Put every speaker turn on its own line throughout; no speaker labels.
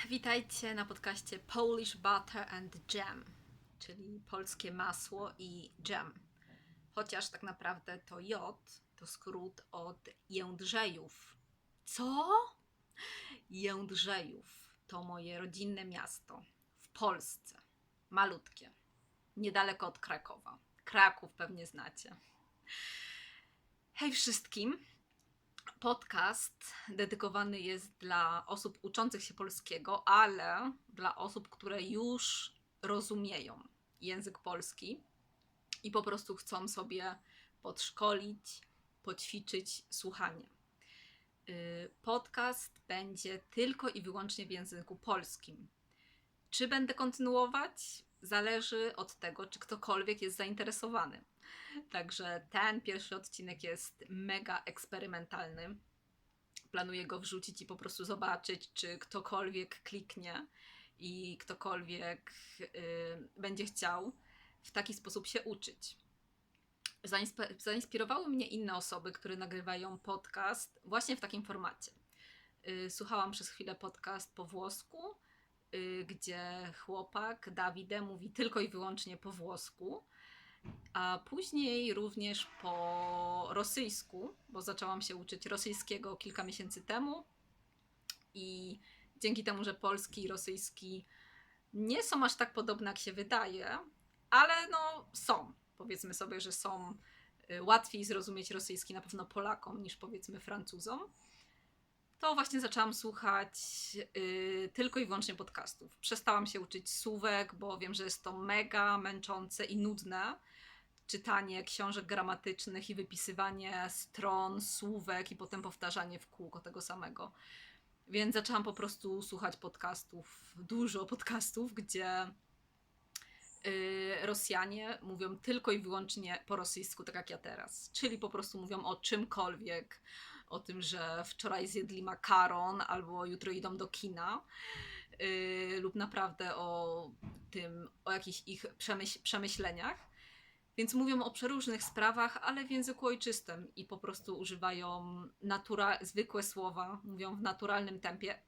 Witajcie na podcaście Polish Butter and Jam, czyli polskie masło i dżem. Chociaż tak naprawdę to J to skrót od Jędrzejów. Co? Jędrzejów to moje rodzinne miasto w Polsce. Malutkie, niedaleko od Krakowa. Kraków pewnie znacie. Hej wszystkim! Podcast dedykowany jest dla osób uczących się polskiego, ale dla osób, które już rozumieją język polski i po prostu chcą sobie podszkolić, poćwiczyć słuchanie. Podcast będzie tylko i wyłącznie w języku polskim. Czy będę kontynuować? Zależy od tego, czy ktokolwiek jest zainteresowany. Także ten pierwszy odcinek jest mega eksperymentalny. Planuję go wrzucić i po prostu zobaczyć, czy ktokolwiek kliknie i ktokolwiek będzie chciał w taki sposób się uczyć. Zainspirowały mnie inne osoby, które nagrywają podcast właśnie w takim formacie. Słuchałam przez chwilę podcast po włosku, gdzie chłopak Davide mówi tylko i wyłącznie po włosku, a później również po rosyjsku, bo zaczęłam się uczyć rosyjskiego kilka miesięcy temu i dzięki temu, że polski i rosyjski nie są aż tak podobne, jak się wydaje, ale no są. Powiedzmy sobie, że są łatwiej zrozumieć rosyjski na pewno Polakom niż powiedzmy Francuzom. To właśnie zaczęłam słuchać tylko i wyłącznie podcastów. Przestałam się uczyć słówek, bo wiem, że jest to mega męczące i nudne. Czytanie książek gramatycznych i wypisywanie stron, słówek i potem powtarzanie w kółko tego samego. Więc zaczęłam po prostu słuchać podcastów, dużo podcastów, gdzie Rosjanie mówią tylko i wyłącznie po rosyjsku, tak jak ja teraz. Czyli po prostu mówią o czymkolwiek, o tym, że wczoraj zjedli makaron albo jutro idą do kina, lub naprawdę o jakichś ich przemyśleniach. Więc mówią o przeróżnych sprawach, ale w języku ojczystym i po prostu używają zwykłe słowa, mówią w naturalnym tempie.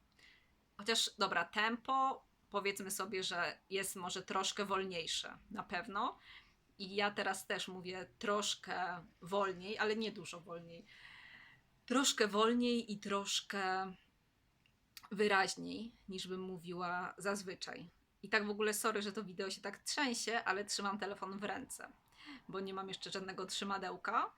Chociaż dobra, tempo powiedzmy sobie, że jest może troszkę wolniejsze, na pewno. I ja teraz też mówię troszkę wolniej, ale nie dużo wolniej. Troszkę wolniej i troszkę wyraźniej, niż bym mówiła zazwyczaj. I tak w ogóle sorry, że to wideo się tak trzęsie, ale trzymam telefon w ręce, bo nie mam jeszcze żadnego trzymadełka.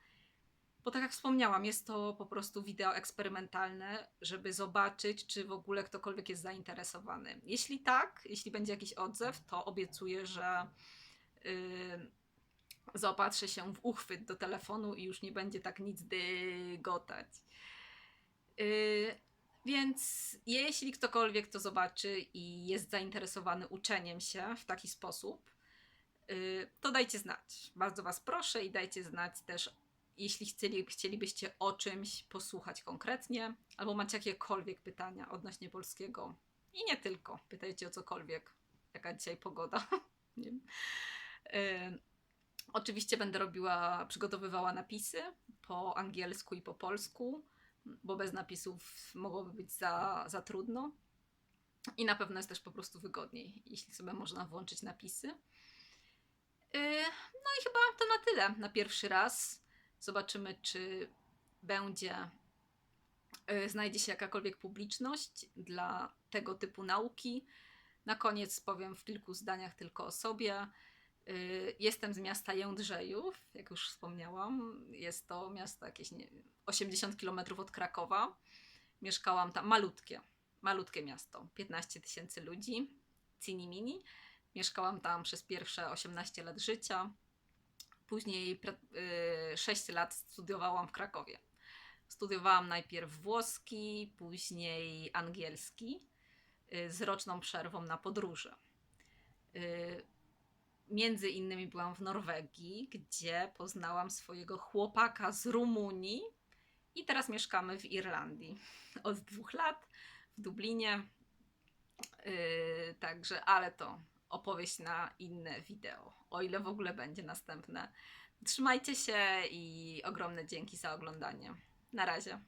Bo tak jak wspomniałam, jest to po prostu wideo eksperymentalne, żeby zobaczyć, czy w ogóle ktokolwiek jest zainteresowany. Jeśli tak, jeśli będzie jakiś odzew, to obiecuję, że zaopatrzę się w uchwyt do telefonu i już nie będzie tak nic dygotać. Więc jeśli ktokolwiek to zobaczy i jest zainteresowany uczeniem się w taki sposób, to dajcie znać. Bardzo Was proszę i dajcie znać też, jeśli chcielibyście o czymś posłuchać konkretnie, albo macie jakiekolwiek pytania odnośnie polskiego. I nie tylko. Pytajcie o cokolwiek. Jaka dzisiaj pogoda. Nie wiem. Oczywiście będę przygotowywała napisy po angielsku i po polsku, bo bez napisów mogłoby być za trudno. I na pewno jest też po prostu wygodniej, jeśli sobie można włączyć napisy. No i chyba to na tyle na pierwszy raz. Zobaczymy, czy znajdzie się jakakolwiek publiczność dla tego typu nauki. Na koniec powiem w kilku zdaniach tylko o sobie. Jestem z miasta Jędrzejów, jak już wspomniałam. Jest to miasto jakieś 80 km od Krakowa. Mieszkałam tam, malutkie miasto, 15 000 ludzi, cini mini. Mieszkałam tam przez pierwsze 18 lat życia. Później 6 lat studiowałam w Krakowie. Studiowałam najpierw włoski, później angielski, z roczną przerwą na podróże. Między innymi byłam w Norwegii, gdzie poznałam swojego chłopaka z Rumunii i teraz mieszkamy w Irlandii od 2 lat w Dublinie. Także, ale to opowieść na inne wideo, o ile w ogóle będzie następne. Trzymajcie się i ogromne dzięki za oglądanie. Na razie.